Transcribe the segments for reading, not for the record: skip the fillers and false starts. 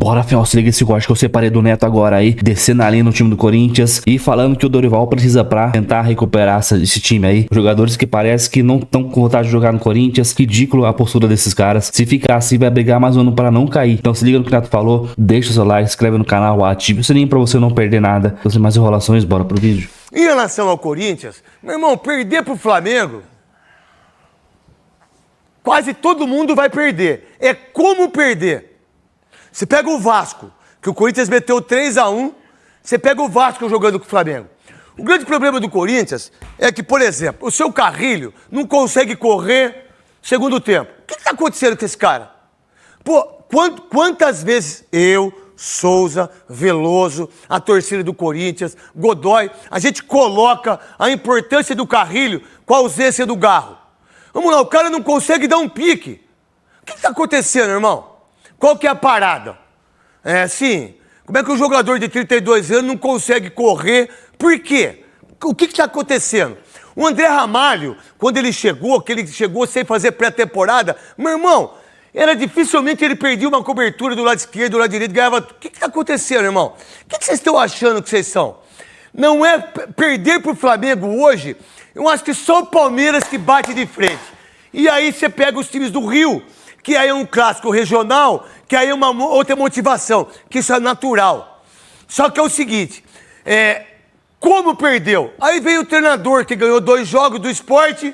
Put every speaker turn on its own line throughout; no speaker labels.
Bora, afinal, se liga esse corte que eu separei do Neto agora aí, descendo ali no time do Corinthians e falando que o Dorival precisa pra tentar recuperar esse time aí. Jogadores que parece que não estão com vontade de jogar no Corinthians. Ridículo a postura desses caras. Se ficar assim, vai brigar mais um ano pra não cair. Então se liga no que o Neto falou, deixa o seu like, se inscreve no canal, ative o sininho pra você não perder nada. Então, sem mais enrolações, bora pro vídeo.
Em relação ao Corinthians, meu irmão, perder pro Flamengo, quase todo mundo vai perder. É como perder. Você pega o Vasco, que o Corinthians meteu 3-1, você pega o Vasco jogando com o Flamengo. O grande problema do Corinthians é que, por exemplo, o seu Carrilho não consegue correr segundo tempo. O que está acontecendo com esse cara? Pô, quantas vezes eu, Souza, Veloso, a torcida do Corinthians, Godoy, a gente coloca a importância do Carrilho com a ausência do Garro. Vamos lá, o cara não consegue dar um pique. O que está acontecendo, irmão? Qual que é a parada? Como é que um jogador de 32 anos não consegue correr? Por quê? O que está acontecendo? O André Ramalho, quando ele chegou sem fazer pré-temporada, meu irmão, era dificilmente ele perdia uma cobertura do lado esquerdo, do lado direito, ganhava... O que está acontecendo, irmão? O que vocês estão achando que vocês são? Não é perder para o Flamengo hoje, eu acho que só o Palmeiras que bate de frente. E aí você pega os times do Rio, que aí é um clássico regional, que aí é uma outra motivação, que isso é natural. Só que é o seguinte, como perdeu? Aí veio o treinador que ganhou 2 jogos do Sport,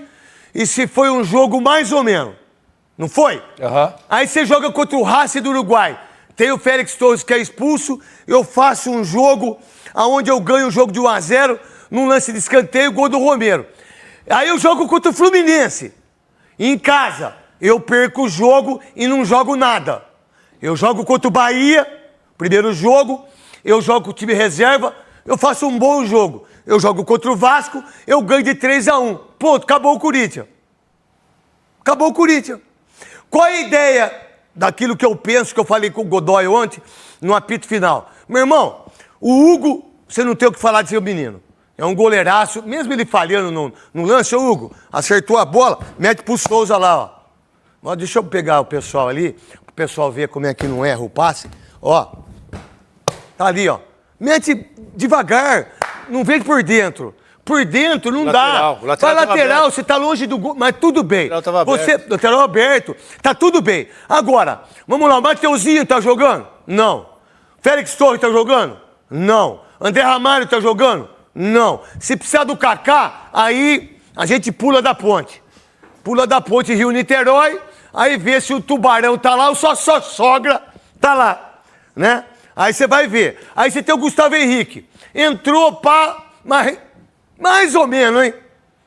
e se foi um jogo mais ou menos. Não foi?
Uhum.
Aí você joga contra o Racing do Uruguai. Tem o Félix Torres que é expulso, eu faço um jogo onde eu ganho o jogo de 1-0, num lance de escanteio, gol do Romero. Aí eu jogo contra o Fluminense, em casa. Eu perco o jogo e não jogo nada. Eu jogo contra o Bahia, primeiro jogo, eu jogo com o time reserva, eu faço um bom jogo. Eu jogo contra o Vasco, eu ganho de 3-1. Ponto, acabou o Corinthians. Acabou o Corinthians. Qual é a ideia daquilo que eu penso, que eu falei com o Godoy ontem, no apito final? Meu irmão, o Hugo, você não tem o que falar de seu menino. É um goleiraço, mesmo ele falhando no lance, o Hugo acertou a bola, mete pro Souza lá, ó. Ó, deixa eu pegar o pessoal ali, pro pessoal ver como é que não erra o passe. Ó, tá ali, ó. Mete devagar, não vem por dentro. Por dentro não dá. Vai lateral, você tá longe do gol, mas tudo bem. Lateral aberto, tá tudo bem. Agora, vamos lá, o Mateuzinho tá jogando? Não. Félix Torres tá jogando? Não. André Ramalho tá jogando? Não. Se precisar do Kaká, aí a gente pula da ponte. Pula da ponte Rio-Niterói, aí vê se o Tubarão tá lá ou só sogra tá lá, né? Aí você vai ver. Aí você tem o Gustavo Henrique. Entrou mais ou menos, hein?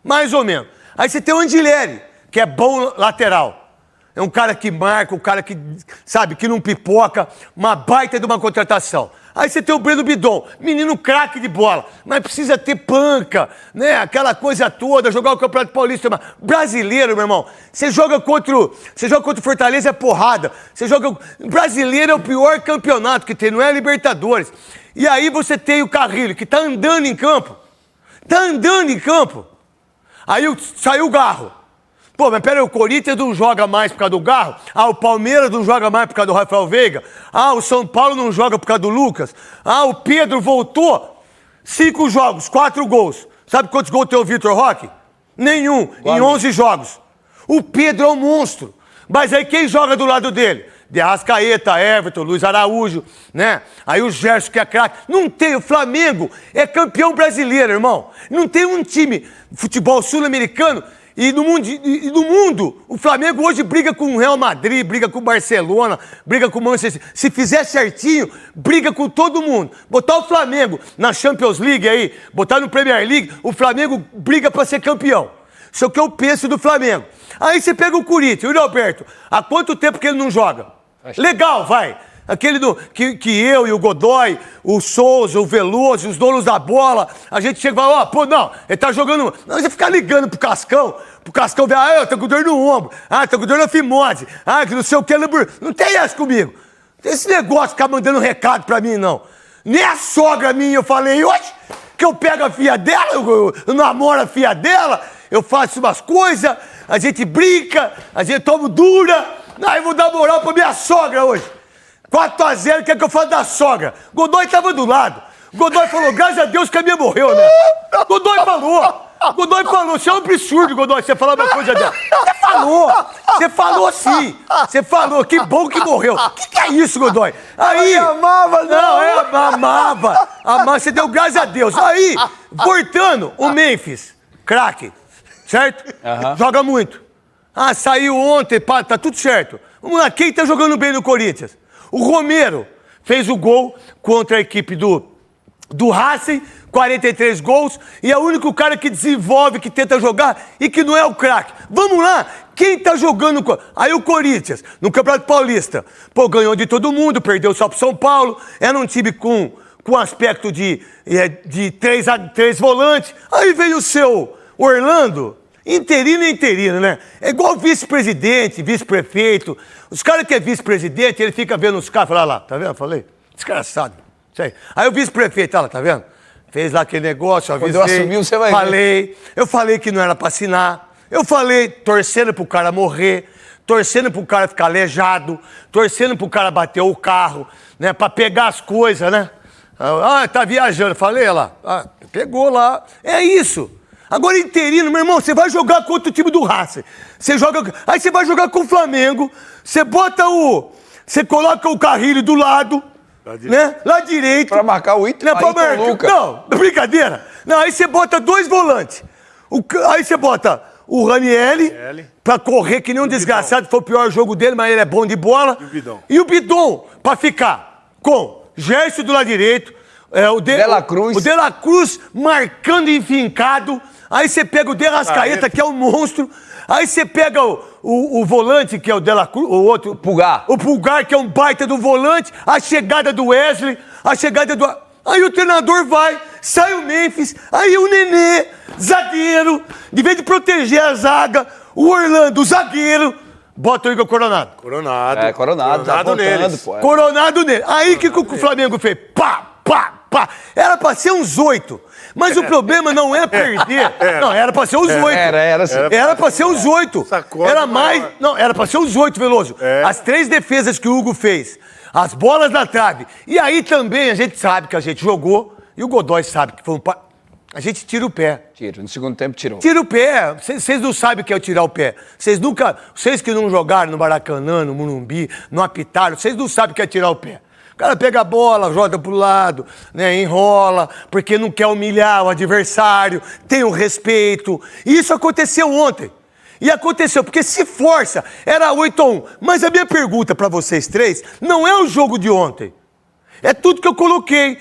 Mais ou menos. Aí você tem o Andileri, que é bom lateral. É um cara que marca, um cara que, sabe, que não pipoca, uma baita de uma contratação. Aí você tem o Breno Bidon, menino craque de bola, mas precisa ter panca, né? Aquela coisa toda, jogar o Campeonato Paulista. Brasileiro, meu irmão, você joga contra o Fortaleza, é porrada. Brasileiro é o pior campeonato que tem, não é Libertadores. E aí você tem o Carrilho, que tá andando em campo. Aí saiu o Garro. Pô, mas peraí, o Corinthians não joga mais por causa do Garro? O Palmeiras não joga mais por causa do Rafael Veiga? O São Paulo não joga por causa do Lucas? O Pedro voltou? 5 jogos, 4 gols. Sabe quantos gols tem o Vitor Roque? Nenhum, em 11 jogos. O Pedro é um monstro. Mas aí quem joga do lado dele? De Arrascaeta, Everton, Luiz Araújo, né? Aí o Gerson, que é craque. Não tem, o Flamengo é campeão brasileiro, irmão. Não tem um time de futebol sul-americano e no mundo, o Flamengo hoje briga com o Real Madrid, briga com o Barcelona, briga com o Manchester. Se fizer certinho, briga com todo mundo. Botar o Flamengo na Champions League aí, botar no Premier League, o Flamengo briga pra ser campeão. Isso é o que eu penso do Flamengo. Aí você pega o Corinthians, o Yuri Alberto, há quanto tempo que ele não joga? Legal, vai. Aquele que eu e o Godoy, o Souza, o Veloso, os donos da bola, a gente chega e fala, não, ele tá jogando... Não, você ficar ligando pro Cascão ver, eu tô com dor no ombro, tô com dor na fimose, que não sei o que, não tem essa comigo. Não tem esse negócio de ficar mandando recado pra mim, não. Nem a sogra minha, eu falei, hoje, que eu pego a filha dela, eu namoro a filha dela, eu faço umas coisas, a gente brinca, a gente toma dura, aí vou dar moral pra minha sogra hoje. 4x0, quer que eu fale da sogra? Godoy tava do lado. Godoy falou, graças a Deus que a minha morreu, né? Godoy falou, isso é um absurdo, Godoy, você falar uma coisa dela. Você falou sim. Você falou, que bom que morreu. Que é isso, Godoy? Aí...
amava,
amava. Você deu graças a Deus. Aí, voltando, o Memphis, craque, certo? Joga muito. Saiu ontem, pá, tá tudo certo. Vamos lá, quem tá jogando bem no Corinthians? O Romero fez o gol contra a equipe do Racing, 43 gols, e é o único cara que desenvolve, que tenta jogar e que não é o craque. Vamos lá, quem tá jogando... Aí o Corinthians, no Campeonato Paulista, pô, ganhou de todo mundo, perdeu só pro São Paulo, era um time com aspecto de 3 volantes. Aí veio o seu Orlando, interino, né? É igual vice-presidente, vice-prefeito. Os caras que é vice-presidente, ele fica vendo os caras, fala lá, tá vendo? Falei, desgraçado. Aí o vice-prefeito, lá, tá vendo? Fez lá aquele negócio, avisei.
Quando eu assumi, você vai
ver. Eu falei que não era pra assinar. Eu falei, torcendo pro cara morrer, torcendo pro cara ficar aleijado, torcendo pro cara bater o carro, né? Pra pegar as coisas, né? Tá viajando. Falei lá. Pegou lá. É isso. Agora, interino, meu irmão, você vai jogar contra o time do Racing. Aí você vai jogar com o Flamengo, você você coloca o Carrilho do lado, né? Lá direito.
Pra marcar o Ito,
Não, brincadeira. Não, aí você bota 2 volantes. Aí você bota o Ranieri pra correr que nem um desgraçado. Foi o pior jogo dele, mas ele é bom de bola. E o Bidon pra ficar com Gerson do lado direito. O De La Cruz marcando enfincado. Aí você pega o De Rascaeta, que é um monstro. Aí você pega o volante, que é o De La Cruz, o outro...
Pulgar.
O Pulgar, que é um baita do volante. A chegada do Wesley, a chegada do... Aí o treinador vai, sai o Memphis, aí o Nenê, zagueiro, de vez de proteger a zaga, o Orlando, o zagueiro, bota o Igor Coronado.
Coronado neles.
Pô, Coronado nele. Aí o que o Flamengo fez? Pá. Era pra ser uns 8. Mas o problema não é perder. Não, era pra ser uns 8. Era pra ser uns 8. Era mais. Não, era pra ser uns 8, Veloso. As 3 defesas que o Hugo fez, as bolas na trave. E aí também a gente sabe que a gente jogou, e o Godoy sabe que foi um. A gente tira o pé.
No segundo tempo tirou.
Tira o pé. Vocês não sabem o que é tirar o pé. Vocês que não jogaram no Maracanã, no Morumbi, não apitaram, vocês não sabem o que é tirar o pé. O cara pega a bola, joga pro lado, né, enrola, porque não quer humilhar o adversário, tem o respeito. E isso aconteceu ontem. E aconteceu, porque se força, era 8-1. Mas a minha pergunta para vocês 3 não é o jogo de ontem. É tudo que eu coloquei.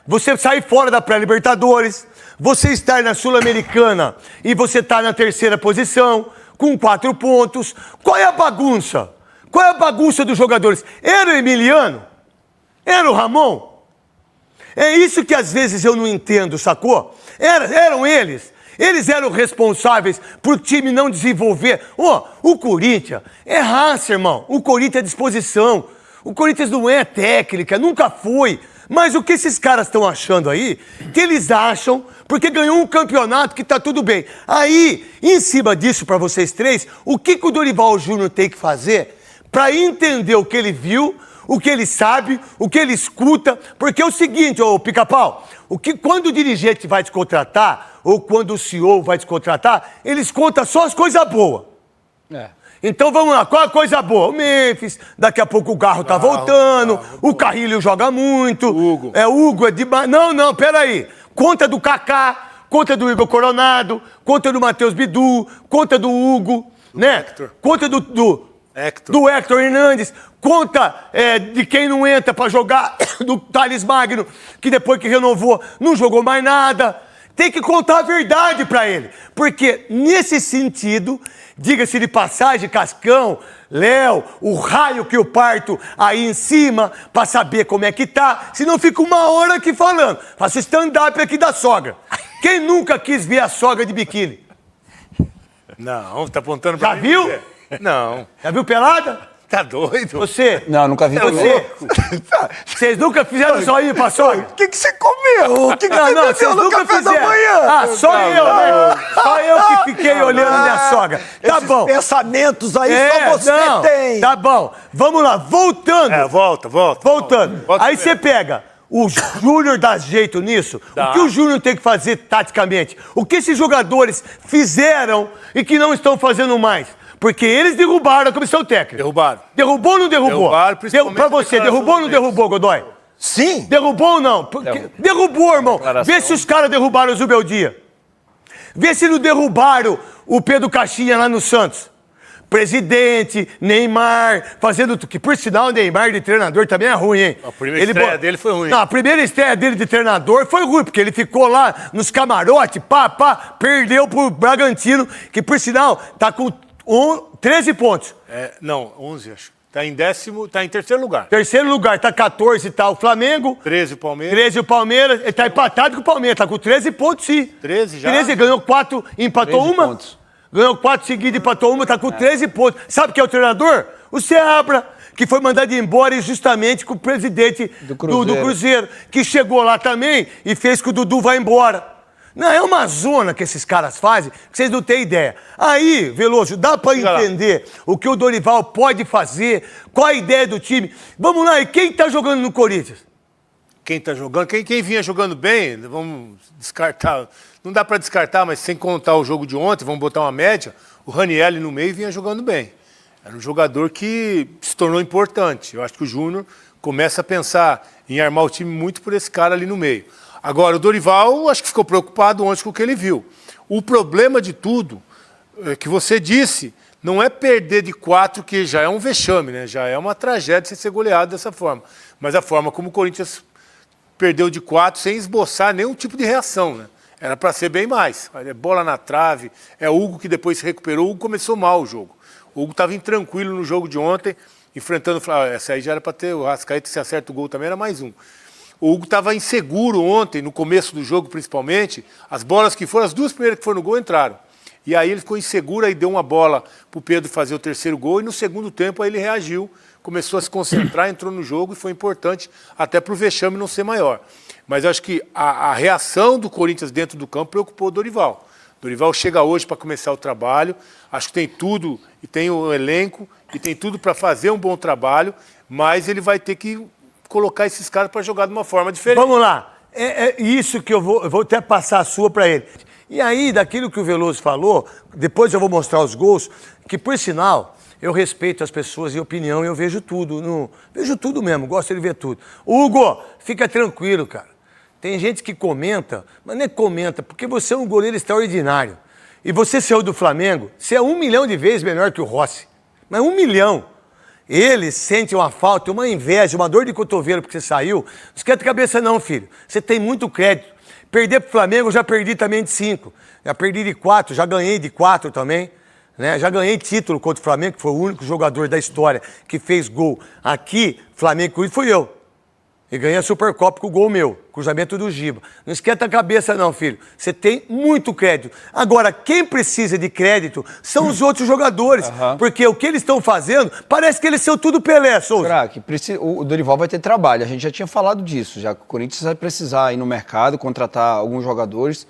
Você sair fora da pré-Libertadores, você estar na Sul-Americana e você tá na 3ª posição, com 4 pontos. Qual é a bagunça? Qual é a bagunça dos jogadores? Era o Emiliano? Era o Ramon? É isso que às vezes eu não entendo, sacou? Eram eles. Eles eram responsáveis por o time não desenvolver. O Corinthians é raça, irmão. O Corinthians é disposição. O Corinthians não é técnica, nunca foi. Mas o que esses caras estão achando aí, que eles acham, porque ganhou um campeonato que tá tudo bem. Aí, em cima disso, para vocês 3, o que o Dorival Júnior tem que fazer para entender o que ele viu, o que ele sabe, o que ele escuta, porque é o seguinte, ô Pica-Pau, quando o dirigente vai te contratar, ou quando o CEO vai te contratar, eles contam só as coisas boas. Então vamos lá, qual a coisa boa? O Memphis, daqui a pouco o Garro tá voltando, o Carrilho joga muito,
Hugo.
O Hugo é demais. Não, peraí. Conta do Kaká, conta do Igor Coronado, conta do Matheus Bidu, conta do Hugo, né?
Hector.
Conta do Hector Hernandes, conta de quem não entra pra jogar, do Thales Magno, que depois que renovou não jogou mais nada. Tem que contar a verdade pra ele, porque nesse sentido, diga-se de passagem, Cascão, Léo, o raio que eu parto aí em cima pra saber como é que tá, senão fica uma hora aqui falando. Faço stand-up aqui da sogra. Quem nunca quis ver a sogra de biquíni?
Não, tá apontando pra
Já
mim.
viu?
Não.
Já viu pelada?
Tá doido?
Você?
Não, nunca vi.
Vocês nunca fizeram zoinho pra sogra?
O que você comeu? O que você
Não, vocês
bebeu no
nunca
café da
fizeram.
manhã?
Ah, só eu, né? Só eu que fiquei olhando minha sogra. Tá
Esses
bom.
pensamentos aí só você tem.
Tá bom. Vamos lá, voltando.
Volta.
Voltando.
Volta
Aí
mesmo.
você pega. O Júnior dá jeito nisso?
Dá.
O que o Júnior tem que fazer taticamente? O que esses jogadores fizeram e que não estão fazendo mais? Porque eles derrubaram a comissão técnica.
Derrubaram.
Derrubou ou não derrubou?
Derrubaram, principalmente
Pra você,
a declaração
derrubou ou não
deles.
derrubou, Godoy?
Sim.
Derrubou ou não? Derrubou, irmão. Vê se os caras derrubaram o Zubeldia. Vê se não derrubaram o Pedro Caixinha lá no Santos. Presidente, Neymar, fazendo... Que, por sinal, o Neymar de treinador também é ruim, hein?
A primeira estreia dele foi ruim.
Não, a primeira estreia dele de treinador foi ruim, porque ele ficou lá nos camarotes, perdeu pro Bragantino, que, por sinal, tá com 13 pontos.
Não, 11, acho. Tá em terceiro lugar.
Terceiro lugar, tá 14 e tá o Flamengo.
13 o Palmeiras.
13 o Palmeiras. Ele tá empatado com o Palmeiras, tá com 13 pontos, sim.
13 já?
13, ganhou 4, empatou
13
uma.
pontos.
Ganhou 4 seguidas, empatou uma, tá com 13 pontos. Sabe quem é o treinador? O Seabra, que foi mandado embora injustamente com o presidente do Cruzeiro, que chegou lá também e fez que o Dudu vá embora. Não, é uma zona que esses caras fazem, que vocês não têm ideia. Aí, Veloso, dá pra entender o que o Dorival pode fazer, qual a ideia do time. Vamos lá, e quem tá jogando no Corinthians?
Quem tá jogando, quem vinha jogando bem, vamos descartar. Não dá para descartar, mas sem contar o jogo de ontem, vamos botar uma média, o Ranieri no meio vinha jogando bem. Era um jogador que se tornou importante. Eu acho que o Júnior começa a pensar em armar o time muito por esse cara ali no meio. Agora, o Dorival, acho que ficou preocupado ontem com o que ele viu. O problema de tudo, que você disse, não é perder de 4, que já é um vexame, né? Já é uma tragédia você ser goleado dessa forma. Mas a forma como o Corinthians perdeu de 4 sem esboçar nenhum tipo de reação, né? Era para ser bem mais. É bola na trave, é o Hugo que depois se recuperou. O Hugo começou mal o jogo. O Hugo estava intranquilo no jogo de ontem, enfrentando o Flamengo. Essa aí já era para ter o Arrascaeta, se acerta o gol também era mais um. O Hugo estava inseguro ontem, no começo do jogo principalmente. As bolas que foram, as duas primeiras que foram no gol entraram. E aí ele ficou inseguro, aí deu uma bola para o Pedro fazer o terceiro gol. E no segundo tempo aí ele reagiu, começou a se concentrar, entrou no jogo e foi importante até para o vexame não ser maior. Mas eu acho que a reação do Corinthians dentro do campo preocupou o Dorival. O Dorival chega hoje para começar o trabalho, acho que tem tudo, e tem o elenco, e tem tudo para fazer um bom trabalho, mas ele vai ter que colocar esses caras para jogar de uma forma diferente.
Vamos lá. É isso que eu vou até passar a sua para ele. E aí, daquilo que o Veloso falou, depois eu vou mostrar os gols, que por sinal, eu respeito as pessoas e opinião, e eu vejo tudo. Vejo tudo mesmo, gosto de ver tudo. Hugo, fica tranquilo, cara. Tem gente que comenta, mas não é comenta, porque você é um goleiro extraordinário. E você saiu do Flamengo, você é 1 milhão de vezes melhor que o Rossi. Mas 1 milhão. Ele sente uma falta, uma inveja, uma dor de cotovelo porque você saiu. Não esquenta a cabeça não, filho. Você tem muito crédito. Perder pro Flamengo, eu já perdi também de 5. Já perdi de 4, já ganhei de 4 também. Né? Já ganhei título contra o Flamengo, que foi o único jogador da história que fez gol aqui, Flamengo e Corinthians, fui eu. E ganhei a Supercopa com o gol meu, cruzamento do Giba. Não esquenta a cabeça não, filho. Você tem muito crédito. Agora, quem precisa de crédito são os outros jogadores. Porque o que eles estão fazendo, parece que eles são tudo Pelé, Souza.
Craque, o Dorival vai ter trabalho. A gente já tinha falado disso. Já que o Corinthians vai precisar ir no mercado, contratar alguns jogadores.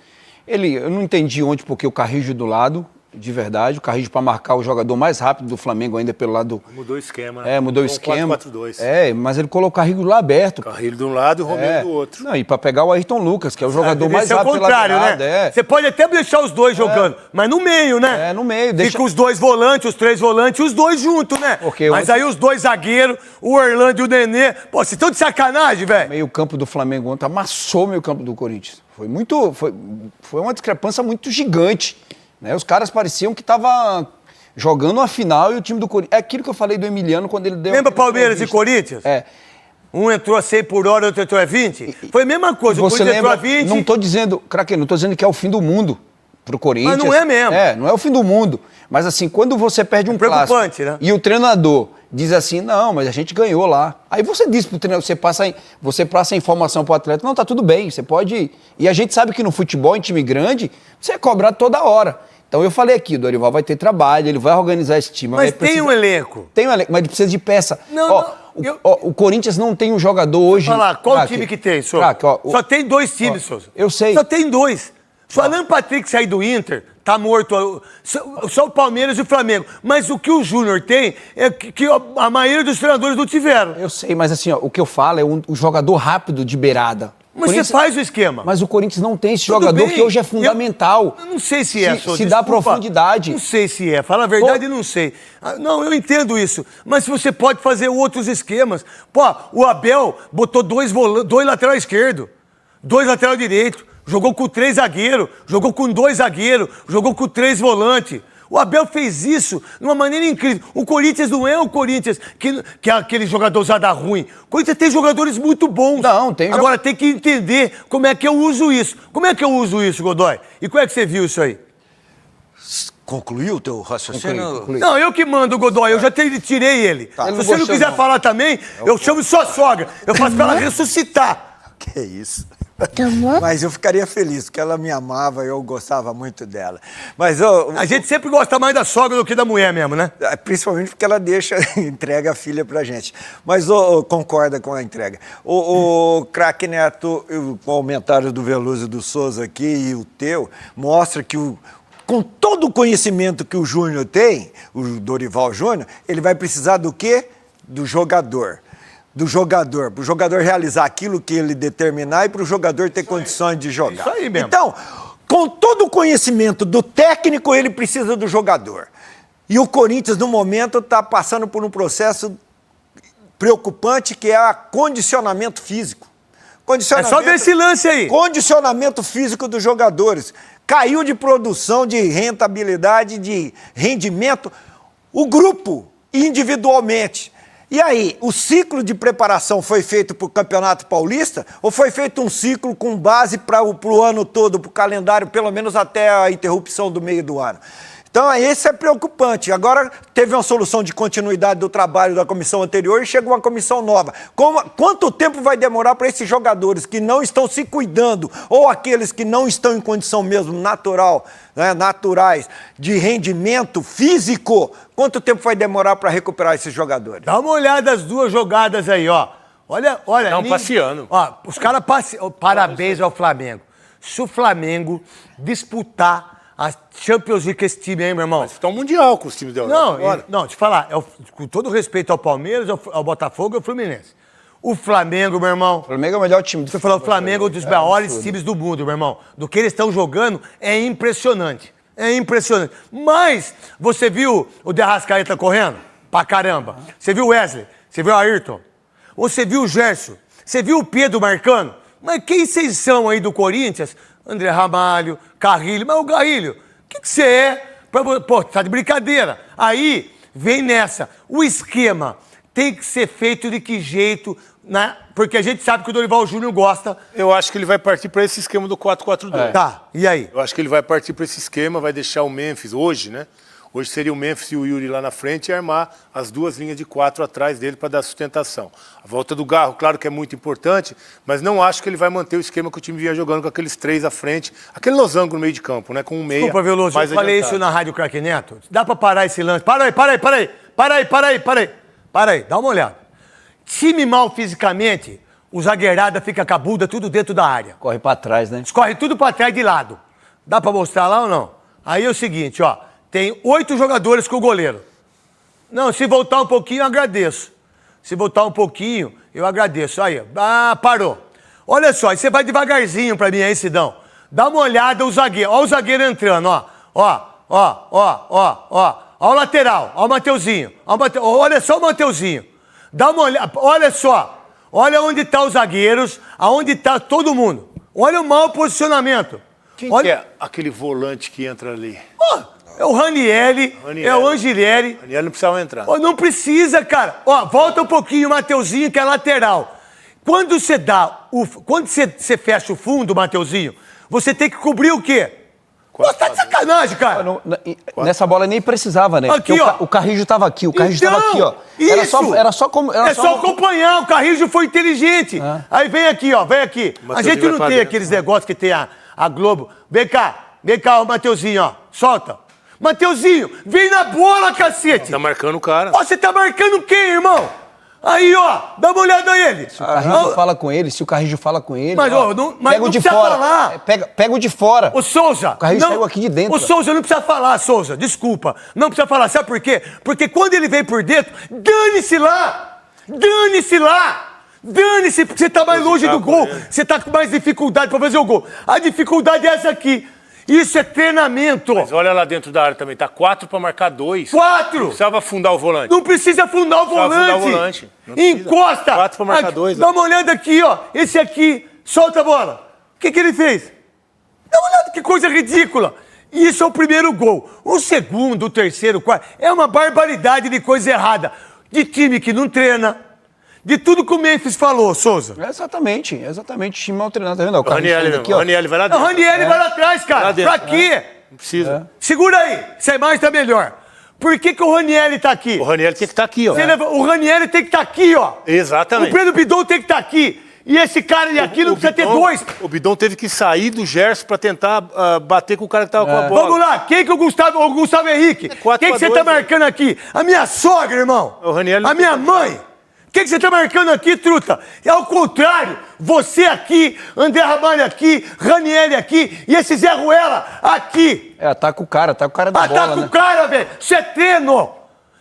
Eu não entendi ontem porque o Carrijo do lado, de verdade. O Carrijo para marcar o jogador mais rápido do Flamengo ainda pelo lado...
Mudou o esquema, né?
Mudou o esquema.
4-4-2.
Mas ele colocou o Carrijo lá aberto.
Carrilho de um lado e o Romero do outro.
Não, e para pegar o Ayrton Lucas, que é o jogador mais rápido
pelo contrário,
lado.
Né? Você pode até deixar os dois jogando, mas no meio, né?
No meio.
Fica os dois volantes, os 3 volantes, os dois juntos, né? Mas aí os 2 zagueiros, o Orlando e o Nenê... Pô, vocês estão de sacanagem, velho?
Meio campo do Flamengo ontem amassou o meio campo do Corinthians. Foi uma discrepância muito gigante. Né? Os caras pareciam que estavam jogando uma final e o time do Corinthians... É aquilo que eu falei do Emiliano quando ele deu...
Lembra Palmeiras e Corinthians? Um entrou a 100 por hora, outro entrou a 20? Foi a mesma coisa, o Corinthians entrou a 20...
Não tô dizendo, craque, não tô dizendo que é o fim do mundo pro Corinthians.
Mas não é mesmo.
Não é o fim do mundo. Mas assim, quando você perde um clássico,
né?
E o treinador diz assim, não, mas a gente ganhou lá. Aí você diz pro treinador, você passa a informação pro atleta, não, tá tudo bem, você pode ir. E a gente sabe que no futebol, em time grande, você é cobrado toda hora. Então eu falei aqui, o Dorival vai ter trabalho, ele vai organizar esse time.
Mas tem um elenco.
Tem um elenco, mas ele precisa de peça.
Não,
o Corinthians não tem um jogador hoje...
Olha lá, qual time que tem, Souza? Só tem 2 times, Souza.
Eu sei.
Só tem 2. Se o Alan Patrick sair do Inter, tá morto. Só o Palmeiras e o Flamengo. Mas o que o Júnior tem é que a maioria dos treinadores não tiveram.
Eu sei, mas assim, ó, o que eu falo é um jogador rápido de beirada.
Mas você faz o esquema.
Mas o Corinthians não tem esse jogador que hoje é fundamental.
Eu não sei se é,
se dá profundidade.
Não sei se é. Fala a verdade, não sei. Não, eu entendo isso. Mas você pode fazer outros esquemas. Pô, o Abel botou 2 laterais esquerdo, 2 lateral direito, jogou com 3 zagueiros, jogou com 2 zagueiros, jogou com 3 volantes. O Abel fez isso de uma maneira incrível. O Corinthians não é o Corinthians que é aquele jogador usado ruim. O Corinthians tem jogadores muito bons.
Não, tem.
Agora tem que entender como é que eu uso isso. Como é que eu uso isso, Godoy? E como é que você viu isso aí?
Concluiu o teu raciocínio?
Concluí.
Não, eu que mando, Godoy. Eu já tirei ele.
Tá.
Se você não quiser falar também, eu chamo sua sogra. Eu faço pra ela ressuscitar.
Que isso.
Tomou?
Mas eu ficaria feliz, porque ela me amava e eu gostava muito dela. Mas
A gente sempre gosta mais da sogra do que da mulher mesmo, né?
principalmente porque ela entrega a filha pra gente. Mas concorda com a entrega. O craque Neto, o comentário do Veloso e do Souza aqui e o teu, mostra que com todo o conhecimento que o Júnior tem, o Dorival Júnior, ele vai precisar do quê? Do jogador. Para o jogador realizar aquilo que ele determinar e para o jogador ter condições de jogar.
Isso aí mesmo.
Então, com todo o conhecimento do técnico, ele precisa do jogador. E o Corinthians, no momento, está passando por um processo preocupante que é o condicionamento físico.
É só ver esse lance aí.
Condicionamento físico dos jogadores. Caiu de produção, de rentabilidade, de rendimento, o grupo individualmente. E aí, o ciclo de preparação foi feito para o Campeonato Paulista ou foi feito um ciclo com base para o ano todo, para o calendário, pelo menos até a interrupção do meio do ano? Então, esse é preocupante. Agora, teve uma solução de continuidade do trabalho da comissão anterior e chega uma comissão nova. Quanto tempo vai demorar para esses jogadores que não estão se cuidando ou aqueles que não estão em condição mesmo naturais de rendimento físico, quanto tempo vai demorar para recuperar esses jogadores?
Dá uma olhada nas 2 jogadas aí, ó. Olha.
Não, passeando.
Ó, os caras passeando. Parabéns ao Flamengo. Se o Flamengo disputar a Champions League com esse time aí, meu irmão.
Mas tá um mundial com os times da Europa.
Não, te falar, com todo respeito ao Palmeiras, ao Botafogo e ao Fluminense. O Flamengo, meu irmão.
O Flamengo é o melhor time do
Você falou, o Flamengo é um dos maiores times do mundo, meu irmão. Do que eles estão jogando é impressionante. É impressionante. Mas você viu o De Arrascaeta correndo? Pra caramba. Você viu o Wesley? Você viu o Ayrton? Você viu o Gerson? Você viu o Pedro marcando? Mas quem vocês são aí do Corinthians? André Ramalho, Carrilho. Mas o Carrilho, o que você é? Pô, tá de brincadeira. Aí, vem nessa. O esquema tem que ser feito de que jeito, né? Porque a gente sabe que o Dorival Júnior gosta.
Eu acho que ele vai partir para esse esquema do 4-4-2.
Tá, e aí?
Eu acho que ele vai partir para esse esquema, vai deixar o Memphis hoje, né? Hoje seria o Memphis e o Yuri lá na frente e armar as 2 linhas de 4 atrás dele para dar sustentação. A volta do Garro, claro que é muito importante, mas não acho que ele vai manter o esquema que o time vinha jogando com aqueles 3 à frente, aquele losango no meio de campo, né? Com um meia.
Desculpa, Veloso, eu falei isso na Rádio Craque Neto. Dá para parar esse lance? Para aí, dá uma olhada. Time mal fisicamente, o zagueirada fica com a bunda tudo dentro da área.
Corre pra trás, né?
Escorre tudo pra trás de lado. Dá pra mostrar lá ou não? Aí é o seguinte, ó. Tem 8 jogadores com o goleiro. Não, se voltar um pouquinho, eu agradeço. Se voltar um pouquinho, eu agradeço. Aí, parou. Olha só, aí você vai devagarzinho pra mim aí, Sidão. Dá uma olhada o zagueiro. Ó o zagueiro entrando, ó. Ó o lateral, ó o Mateuzinho. Olha só o Mateuzinho. Dá uma olhada, olha só. Olha onde tá os zagueiros, aonde tá todo mundo. Olha o mau posicionamento.
Quem que é aquele volante que entra ali?
É o Ranieri, é o Angelieri.
O Ranieri não precisava entrar.
Não precisa, cara. Volta um pouquinho o Mateuzinho, que é lateral. Quando você fecha o fundo, Mateuzinho, você tem que cobrir o quê? Tá de sacanagem, cara.
Nessa bola nem precisava, né?
Aqui, ó.
O Carrijo tava aqui, o Carrijo tava aqui, ó. Era só
acompanhar, o Carrijo foi inteligente. Aí vem aqui, ó, vem aqui. A gente não tem aqueles negócios que tem a Globo. Vem cá, o Mateuzinho, ó. Solta. Mateuzinho, vem na bola, cacete.
Tá marcando o cara.
Ó, você tá marcando quem, irmão? Aí, ó, dá uma olhada nele.
Se o Carrijo fala com ele, se o Carrijo fala com ele...
Mas, ó, não
pega o de
precisa
fora.
falar.
Pega o de fora.
Ô, Souza.
O Carrijo saiu aqui de dentro.
Ô, Souza, não precisa falar, Souza. Desculpa. Não precisa falar. Sabe por quê? Porque quando ele vem por dentro, dane-se lá. Dane-se lá. Dane-se, porque você tá mais longe do gol. Você tá com mais dificuldade pra fazer o gol. A dificuldade é essa aqui. Isso é treinamento.
Mas olha lá dentro da área também. Tá 4 pra marcar 2.
4.
Não precisava afundar o volante.
Não precisa afundar o
Precisava
volante.
afundar o volante. Não precisa.
Encosta.
4 pra marcar
Aqui,
2.
dá uma olhada aqui, ó. Esse aqui, solta a bola. O que ele fez? Dá uma olhada, que coisa ridícula. Isso é o primeiro gol. O segundo, o terceiro, o quarto, é uma barbaridade de coisa errada. De time que não treina. De tudo que o Memphis falou, Souza.
Exatamente. O time mal treinado. Tá vendo?
O Ranieri,
aqui, ó.
o Ranieri vai lá
O
dentro.
Ranieri vai lá atrás, cara.
Lá dentro.
Pra quê?
Não precisa.
Segura aí. Essa imagem tá melhor. Por que o Ranieri tá aqui?
O Ranieri tem que estar aqui, ó.
O Ranieri tem que estar aqui, ó.
Exatamente.
O Pedro Bidon tem que estar aqui. E esse cara aqui não precisa ter dois.
O Bidon teve que sair do Gerson pra tentar bater com o cara que tava com a bola.
Vamos lá, quem que o Gustavo Henrique?
4
Quem que você
a 2,
tá marcando aqui? A minha sogra, irmão.
O Ranieri não
A minha
tem
mãe. Quem que você tá marcando aqui, truta? É ao contrário. Você aqui, André Ramalho aqui, Ranieri aqui e esse Zé Ruela aqui.
Ataca o cara da bola,
Ataca
né?
o cara, velho. Isso é treino.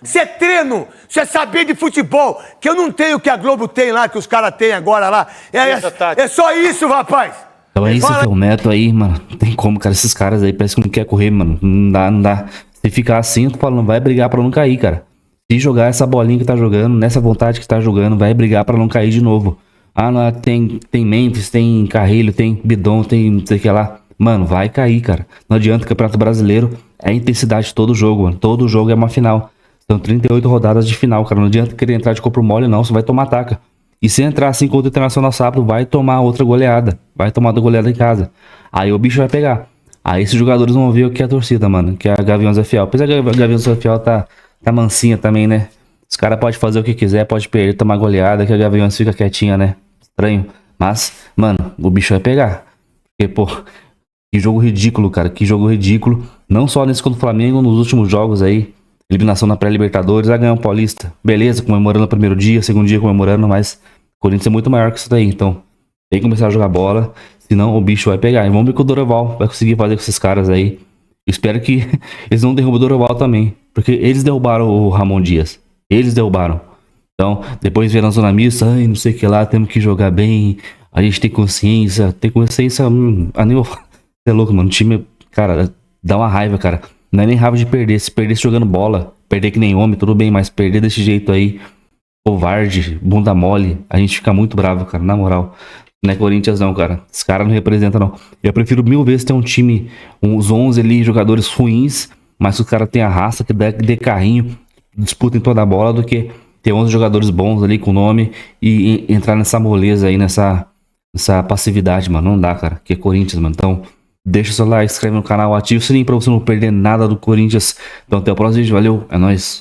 Isso é treino. Isso é saber de futebol. Que eu não tenho o que a Globo tem lá, que os caras têm agora lá. É só isso, rapaz.
Então é isso, o Neto aí, mano. Não tem como, cara. Esses caras aí parece que não quer correr, mano. Não dá. Se ficar assim, eu tô falando, vai brigar pra não cair, cara. Se jogar essa bolinha que tá jogando, nessa vontade que tá jogando, vai brigar pra não cair de novo. Ah, não, tem Memphis, tem Carrilho, tem Bidon, tem não sei o que lá. Mano, vai cair, cara. Não adianta, o Campeonato Brasileiro é a intensidade de todo jogo, mano. Todo jogo é uma final. São 38 rodadas de final, cara. Não adianta querer entrar de corpo mole, não. Você vai tomar taca. E se entrar assim contra o Internacional sábado, vai tomar outra goleada. Vai tomar outra goleada em casa. Aí o bicho vai pegar. Aí esses jogadores vão ver o que é a torcida, mano. Que é a Gaviões FL. Apesar que a Gaviões FL tá mansinha também, né? Os caras podem fazer o que quiser, pode perder, tomar goleada, que a Gaviões fica quietinha, né? Estranho. Mas, mano, o bicho vai pegar. Porque, pô, que jogo ridículo, cara. Que jogo ridículo. Não só nesse contra o Flamengo, nos últimos jogos aí. Eliminação na pré-Libertadores, vai ganhar o Paulista. Beleza, comemorando o primeiro dia, segundo dia comemorando, mas o Corinthians é muito maior que isso daí. Então, tem que começar a jogar bola, senão o bicho vai pegar. E vamos ver que o Dorival vai conseguir fazer com esses caras aí. Espero que eles não derrubem o Dorival também. Porque eles derrubaram o Ramon Dias. Eles derrubaram. Então, depois vieram na zona mista, ai, não sei o que lá, temos que jogar bem. A gente tem consciência. Você é louco, mano. O time, cara, dá uma raiva, cara. Não é nem raiva de perder. Se perdesse jogando bola, perder que nem homem, tudo bem, mas perder desse jeito aí, covarde, bunda mole, a gente fica muito bravo, cara, na moral. Não é Corinthians não, cara. Esse cara não representa, não. Eu prefiro 1000 vezes ter um time, uns 11 ali, jogadores ruins, mas que o cara tem a raça, que dê carrinho, disputa em toda a bola, do que ter 11 jogadores bons ali com nome e entrar nessa moleza aí, nessa passividade, mano. Não dá, cara. Que é Corinthians, mano. Então, deixa o seu like, inscreve no canal, ativa o sininho pra você não perder nada do Corinthians. Então, até o próximo vídeo. Valeu, é nóis.